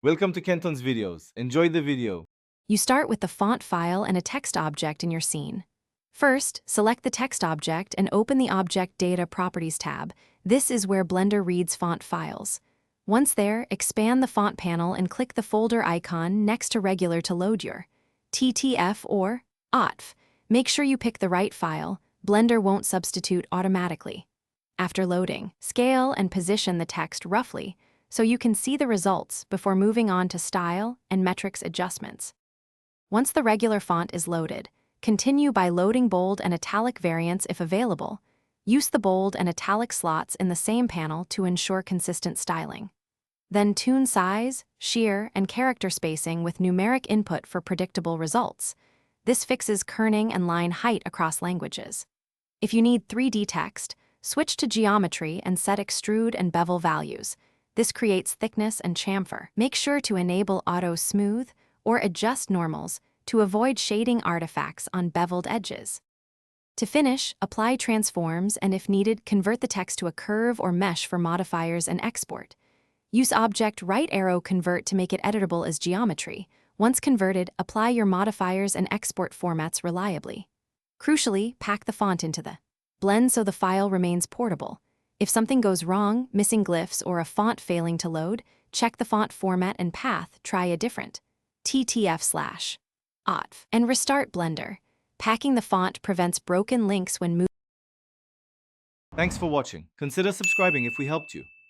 Welcome to Kenton's videos. Enjoy the video. You start with the font file and a text object in your scene. First, select the text object and open the Object Data Properties tab. This is where Blender reads font files. Once there, expand the font panel and click the folder icon next to Regular to load your TTF or OTF. Make sure you pick the right file. Blender won't substitute automatically. After loading, scale and position the text roughly so you can see the results before moving on to style and metrics adjustments. Once the regular font is loaded, continue by loading bold and italic variants if available. Use the bold and italic slots in the same panel to ensure consistent styling. Then tune size, shear, and character spacing with numeric input for predictable results. This fixes kerning and line height across languages. If you need 3D text, switch to geometry and set extrude and bevel values. This creates thickness and chamfer. Make sure to enable auto smooth or adjust normals to avoid shading artifacts on beveled edges. To finish, apply transforms and if needed, convert the text to a curve or mesh for modifiers and export. Use Object right arrow convert to make it editable as geometry. Once converted, apply your modifiers and export formats reliably. Crucially, pack the font into the blend so the file remains portable. If something goes wrong, missing glyphs or a font failing to load, check the font format and path, try a different TTF/OTF, and restart Blender. Packing the font prevents broken links when moving. Thanks for watching. Consider subscribing if we helped you.